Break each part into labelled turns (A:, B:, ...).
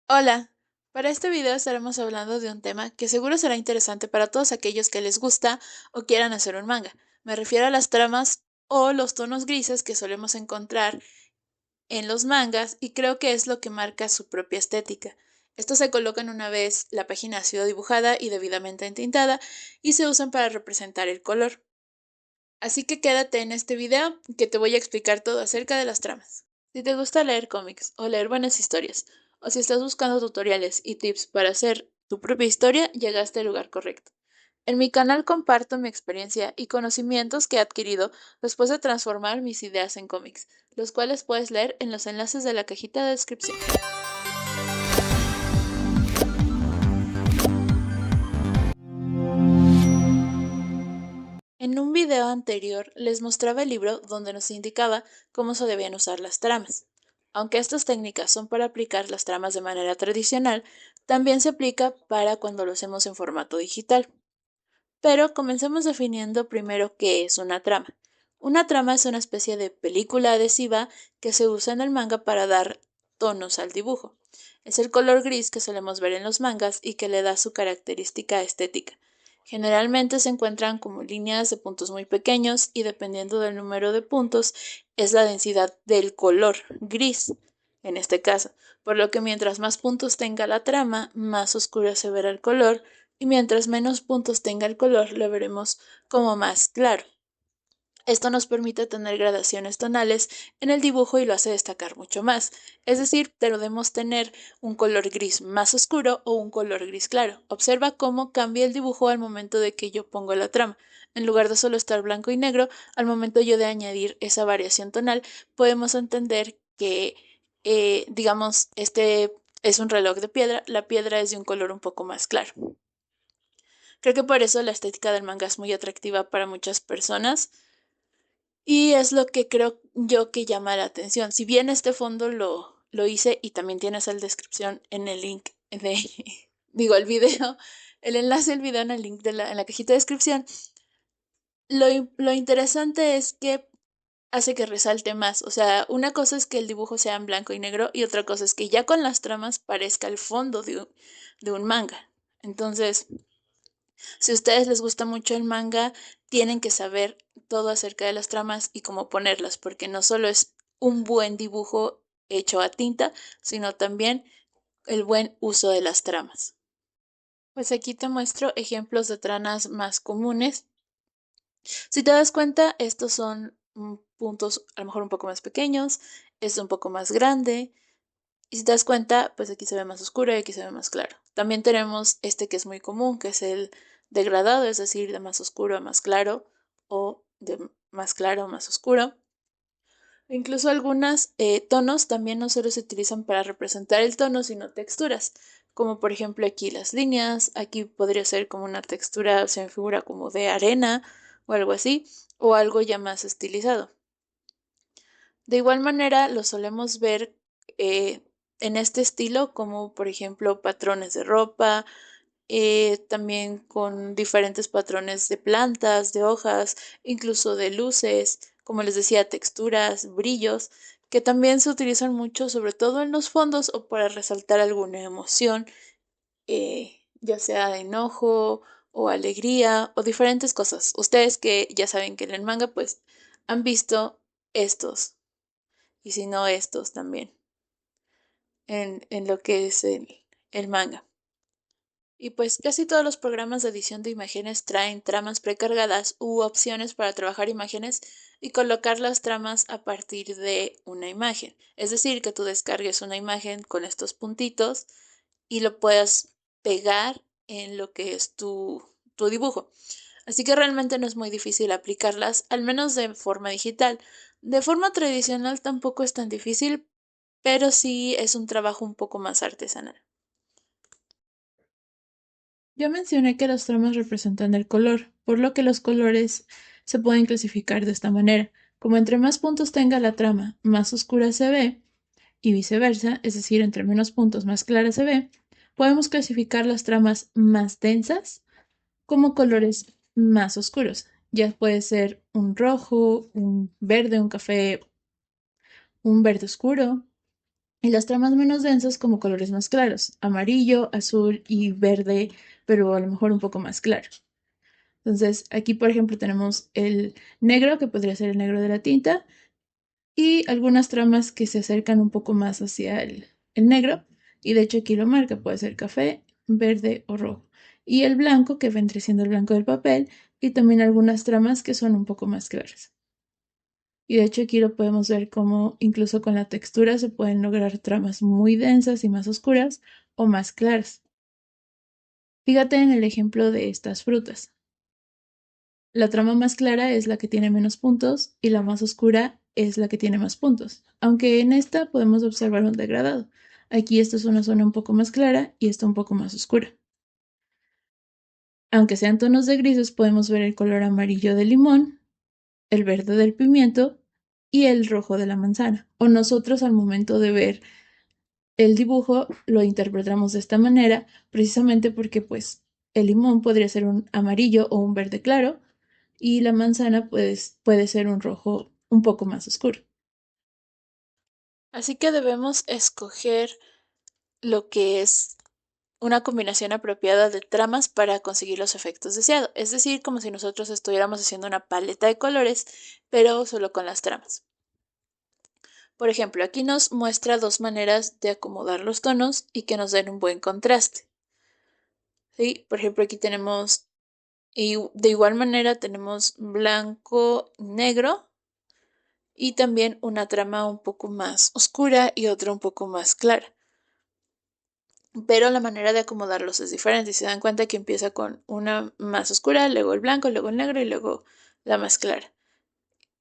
A: Hola, para este video estaremos hablando de un tema que seguro será interesante para todos aquellos que les gusta o quieran hacer un manga. Me refiero a las tramas o los tonos grises que solemos encontrar en los mangas y creo que es lo que marca su propia estética. Estos se colocan una vez la página ha sido dibujada y debidamente entintada y se usan para representar el color. Así que quédate en este video que te voy a explicar todo acerca de las tramas. Si te gusta leer cómics o leer buenas historias, o si estás buscando tutoriales y tips para hacer tu propia historia, llegaste al lugar correcto. En mi canal comparto mi experiencia y conocimientos que he adquirido después de transformar mis ideas en cómics, los cuales puedes leer en los enlaces de la cajita de descripción. En un video anterior les mostraba el libro donde nos indicaba cómo se debían usar las tramas. Aunque estas técnicas son para aplicar las tramas de manera tradicional, también se aplica para cuando lo hacemos en formato digital. Pero comencemos definiendo primero qué es una trama. Una trama es una especie de película adhesiva que se usa en el manga para dar tonos al dibujo. Es el color gris que solemos ver en los mangas y que le da su característica estética. Generalmente se encuentran como líneas de puntos muy pequeños y dependiendo del número de puntos es la densidad del color gris, en este caso, por lo que mientras más puntos tenga la trama, más oscuro se verá el color y mientras menos puntos tenga el color, lo veremos como más claro. Esto nos permite tener gradaciones tonales en el dibujo y lo hace destacar mucho más. Es decir, podemos tener un color gris más oscuro o un color gris claro. Observa cómo cambia el dibujo al momento de que yo pongo la trama. En lugar de solo estar blanco y negro, al momento yo de añadir esa variación tonal, podemos entender que, digamos, este es un reloj de piedra, la piedra es de un color un poco más claro. Creo que por eso la estética del manga es muy atractiva para muchas personas y es lo que creo yo que llama la atención. Si bien este fondo lo hice y también tienes la descripción en el link de, digo, el video, el enlace del video en el link en la cajita de descripción, lo interesante es que hace que resalte más. O sea, una cosa es que el dibujo sea en blanco y negro y otra cosa es que ya con las tramas parezca el fondo de un manga. Entonces, si a ustedes les gusta mucho el manga, tienen que saber todo acerca de las tramas y cómo ponerlas, porque no solo es un buen dibujo hecho a tinta, sino también el buen uso de las tramas. Pues aquí te muestro ejemplos de tramas más comunes. Si te das cuenta, estos son puntos a lo mejor un poco más pequeños, este un poco más grande, y si te das cuenta, pues aquí se ve más oscuro y aquí se ve más claro. También tenemos este que es muy común, que es el degradado, es decir, de más oscuro a más claro o de más claro a más oscuro. Incluso algunos tonos también no solo se utilizan para representar el tono, sino texturas, como por ejemplo aquí las líneas, aquí podría ser como una textura, se me figura como de arena o algo así, o algo ya más estilizado. De igual manera, lo solemos ver eh, en este estilo, como por ejemplo patrones de ropa, también con diferentes patrones de plantas, de hojas, incluso de luces, como les decía, texturas, brillos, que también se utilizan mucho, sobre todo en los fondos o para resaltar alguna emoción, ya sea de enojo o alegría o diferentes cosas. Ustedes que ya saben que leen manga, pues han visto estos y si no estos también en lo que es el manga. Y pues casi todos los programas de edición de imágenes traen tramas precargadas u opciones para trabajar imágenes y colocar las tramas a partir de una imagen. Es decir, que tú descargues una imagen con estos puntitos y lo puedas pegar en lo que es tu dibujo. Así que realmente no es muy difícil aplicarlas, al menos de forma digital. De forma tradicional tampoco es tan difícil, pero sí es un trabajo un poco más artesanal. Ya mencioné que las tramas representan el color, por lo que los colores se pueden clasificar de esta manera. Como entre más puntos tenga la trama, más oscura se ve, y viceversa, es decir, entre menos puntos más clara se ve, podemos clasificar las tramas más densas como colores más oscuros. Ya puede ser un rojo, un verde, un café, un verde oscuro, y las tramas menos densas como colores más claros, amarillo, azul y verde, pero a lo mejor un poco más claro. Entonces, aquí, por ejemplo, tenemos el negro, que podría ser el negro de la tinta, y algunas tramas que se acercan un poco más hacia el negro, y de hecho aquí lo marca, puede ser café, verde o rojo. Y el blanco, que vendría siendo el blanco del papel, y también algunas tramas que son un poco más claras. Y de hecho aquí lo podemos ver como incluso con la textura se pueden lograr tramas muy densas y más oscuras o más claras. Fíjate en el ejemplo de estas frutas. La trama más clara es la que tiene menos puntos y la más oscura es la que tiene más puntos, aunque en esta podemos observar un degradado. Aquí esta es una zona un poco más clara y esta un poco más oscura. Aunque sean tonos de grises, podemos ver el color amarillo del limón, el verde del pimiento y el rojo de la manzana. O nosotros al momento de ver el dibujo lo interpretamos de esta manera precisamente porque pues el limón podría ser un amarillo o un verde claro y la manzana pues, puede ser un rojo un poco más oscuro. Así que debemos escoger lo que es una combinación apropiada de tramas para conseguir los efectos deseados, es decir, como si nosotros estuviéramos haciendo una paleta de colores, pero solo con las tramas. Por ejemplo, aquí nos muestra dos maneras de acomodar los tonos y que nos den un buen contraste. ¿Sí? Por ejemplo, aquí tenemos, y de igual manera tenemos blanco, negro y también una trama un poco más oscura y otra un poco más clara. Pero la manera de acomodarlos es diferente. Si se dan cuenta que empieza con una más oscura, luego el blanco, luego el negro y luego la más clara.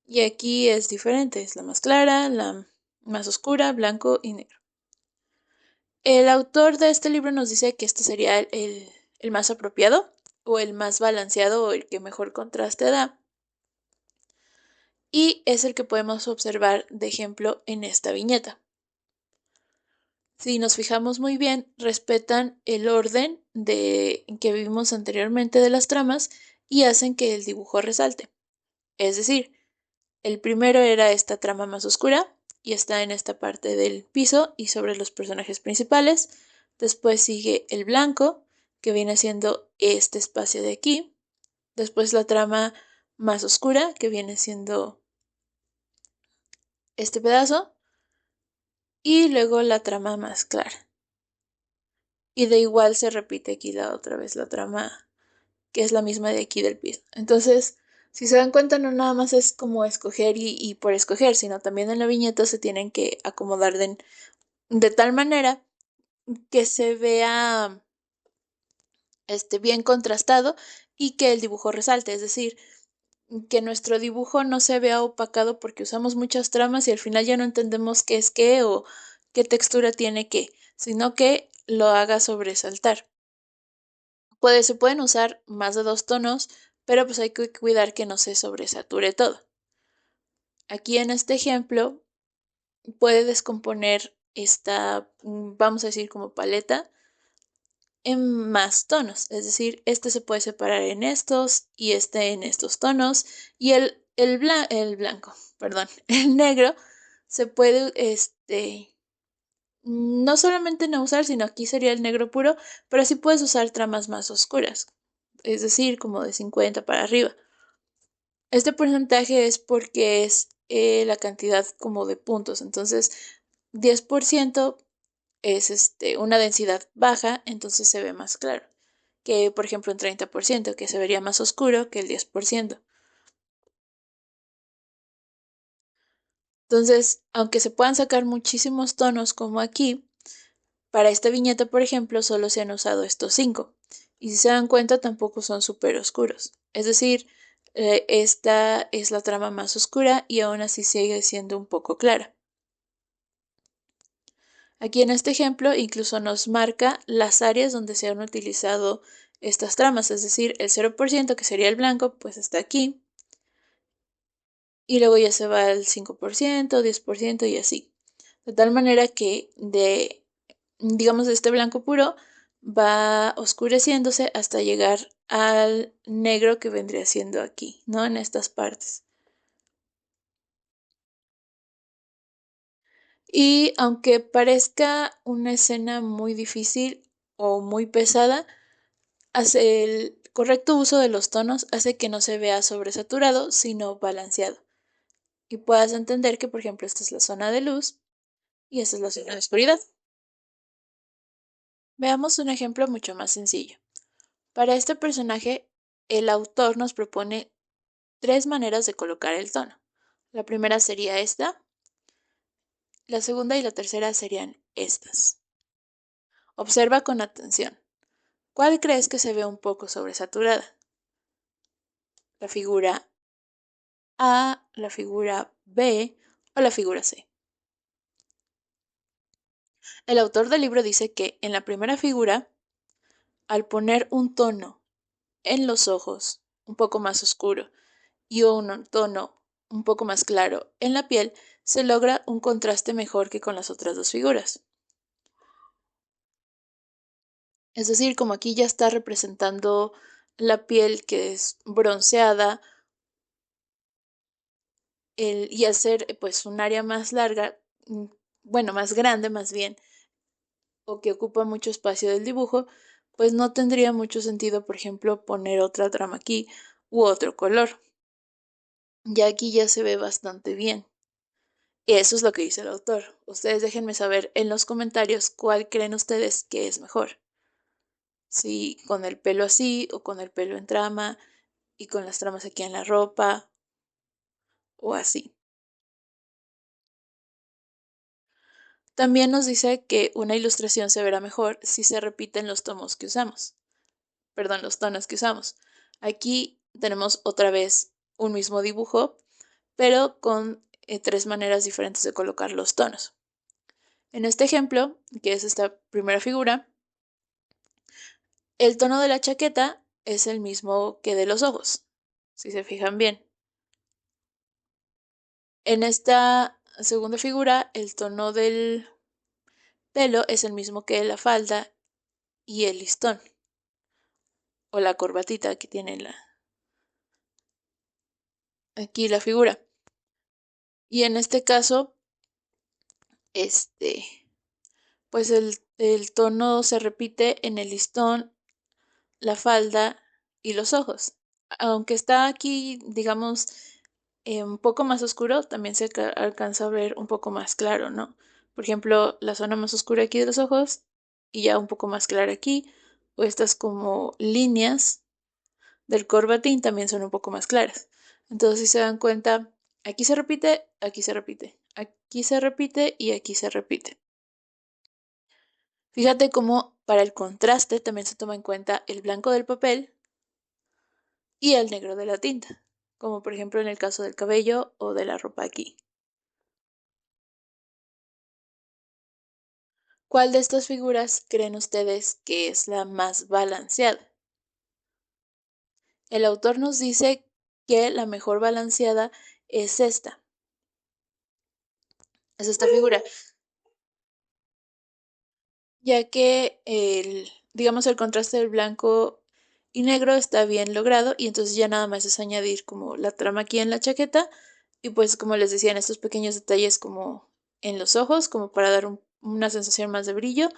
A: Y aquí es diferente, es la más clara, la más oscura, blanco y negro. El autor de este libro nos dice que este sería el más apropiado o el más balanceado o el que mejor contraste da. Y es el que podemos observar de ejemplo en esta viñeta. Si nos fijamos muy bien, respetan el orden que vimos anteriormente de las tramas y hacen que el dibujo resalte. Es decir, el primero era esta trama más oscura y está en esta parte del piso y sobre los personajes principales. Después sigue el blanco, que viene siendo este espacio de aquí. Después la trama más oscura, que viene siendo este pedazo. Y luego la trama más clara. Y de igual se repite aquí la otra vez la trama que es la misma de aquí del piso. Entonces, si se dan cuenta, no nada más es como escoger y por escoger, sino también en la viñeta se tienen que acomodar de tal manera que se vea bien contrastado y que el dibujo resalte, es decir, que nuestro dibujo no se vea opacado porque usamos muchas tramas y al final ya no entendemos qué es qué o qué textura tiene qué, sino que lo haga sobresaltar. Se pueden usar más de dos tonos, pero pues hay que cuidar que no se sobresature todo. Aquí en este ejemplo puede descomponer esta, vamos a decir como paleta, en más tonos. Es decir, este se puede separar en estos y este en estos tonos. Y el blanco, perdón, el negro se puede, no solamente no usar, sino aquí sería el negro puro, pero sí puedes usar tramas más oscuras. Es decir, como de 50 para arriba. Este porcentaje es porque es la cantidad como de puntos. Entonces, 10% es una densidad baja, entonces se ve más claro. Que por ejemplo un 30%, que se vería más oscuro que el 10%. Entonces, aunque se puedan sacar muchísimos tonos como aquí, para esta viñeta, por ejemplo, solo se han usado estos 5. Y si se dan cuenta, tampoco son súper oscuros. Es decir, esta es la trama más oscura y aún así sigue siendo un poco clara. Aquí en este ejemplo incluso nos marca las áreas donde se han utilizado estas tramas, es decir, el 0% que sería el blanco, pues está aquí. Y luego ya se va al 5%, 10% y así. De tal manera que digamos, de este blanco puro va oscureciéndose hasta llegar al negro que vendría siendo aquí, ¿no? En estas partes. Y aunque parezca una escena muy difícil o muy pesada, hace el correcto uso de los tonos hace que no se vea sobresaturado, sino balanceado. Y puedas entender que, por ejemplo, esta es la zona de luz y esta es la zona de oscuridad. Veamos un ejemplo mucho más sencillo. Para este personaje, el autor nos propone tres maneras de colocar el tono. La primera sería esta, la segunda y la tercera serían estas. Observa con atención. ¿Cuál crees que se ve un poco sobresaturada? ¿La figura A, la figura B o la figura C? El autor del libro dice que en la primera figura, al poner un tono en los ojos un poco más oscuro y un tono un poco más claro en la piel, se logra un contraste mejor que con las otras dos figuras. Es decir, como aquí ya está representando la piel que es bronceada y al ser pues un área más larga, bueno, más grande más bien, o que ocupa mucho espacio del dibujo, pues no tendría mucho sentido, por ejemplo, poner otra trama aquí u otro color. Ya aquí ya se ve bastante bien. Y eso es lo que dice el autor. Ustedes déjenme saber en los comentarios cuál creen ustedes que es mejor. Si con el pelo así o con el pelo en trama y con las tramas aquí en la ropa o así. También nos dice que una ilustración se verá mejor si se repiten los tomos que usamos. Perdón, los tonos que usamos. Aquí tenemos otra vez un mismo dibujo, pero con tres maneras diferentes de colocar los tonos. En este ejemplo, que es esta primera figura, el tono de la chaqueta es el mismo que de los ojos, si se fijan bien. En esta segunda figura, el tono del pelo es el mismo que la falda y el listón o la corbatita que tiene aquí la figura. Y en este caso, este, pues el tono se repite en el listón, la falda y los ojos. Aunque está aquí, digamos, un poco más oscuro, también se alcanza a ver un poco más claro, ¿no? Por ejemplo, la zona más oscura aquí de los ojos y ya un poco más clara aquí, o estas como líneas del corbatín también son un poco más claras. Entonces, si se dan cuenta, aquí se repite, aquí se repite, aquí se repite y aquí se repite. Fíjate cómo para el contraste también se toma en cuenta el blanco del papel y el negro de la tinta, como por ejemplo en el caso del cabello o de la ropa aquí. ¿Cuál de estas figuras creen ustedes que es la más balanceada? El autor nos dice que la mejor balanceada es esta. Es esta figura, ya que digamos, el contraste del blanco y negro está bien logrado y entonces ya nada más es añadir como la trama aquí en la chaqueta y pues como les decía en estos pequeños detalles como en los ojos como para dar una sensación más de brillo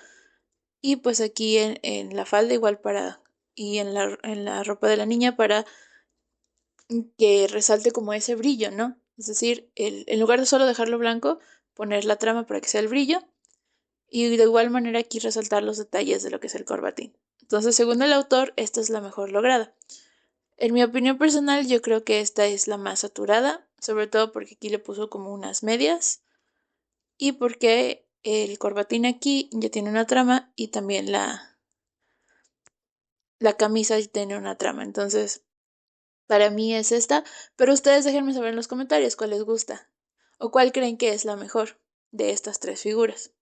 A: y pues aquí en la falda igual para y en la ropa de la niña para que resalte como ese brillo, ¿no? Es decir, en lugar de solo dejarlo blanco, poner la trama para que sea el brillo y de igual manera aquí resaltar los detalles de lo que es el corbatín. Entonces, según el autor, esta es la mejor lograda. En mi opinión personal, yo creo que esta es la más saturada, sobre todo porque aquí le puso como unas medias y porque el corbatín aquí ya tiene una trama y también la camisa tiene una trama. Entonces, para mí es esta, pero ustedes déjenme saber en los comentarios cuál les gusta o cuál creen que es la mejor de estas tres figuras.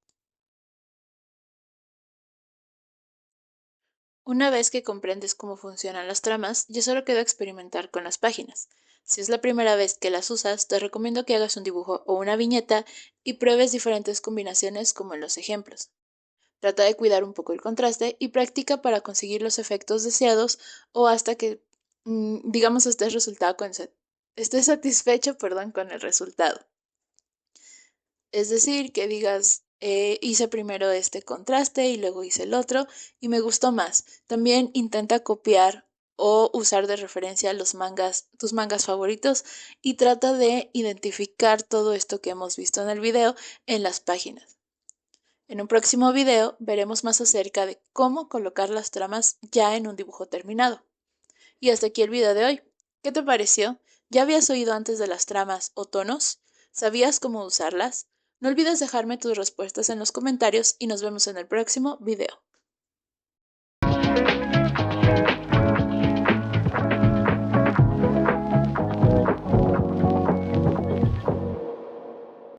A: Una vez que comprendes cómo funcionan las tramas, ya solo queda experimentar con las páginas. Si es la primera vez que las usas, te recomiendo que hagas un dibujo o una viñeta y pruebes diferentes combinaciones como en los ejemplos. Trata de cuidar un poco el contraste y practica para conseguir los efectos deseados o hasta que, digamos, estés satisfecho, perdón, con el resultado. Es decir, que digas, hice primero este contraste y luego hice el otro y me gustó más. También intenta copiar o usar de referencia los mangas, tus mangas favoritos y trata de identificar todo esto que hemos visto en el video en las páginas. En un próximo video veremos más acerca de cómo colocar las tramas ya en un dibujo terminado. Y hasta aquí el video de hoy. ¿Qué te pareció? ¿Ya habías oído antes de las tramas o tonos? ¿Sabías cómo usarlas? No olvides dejarme tus respuestas en los comentarios y nos vemos en el próximo video.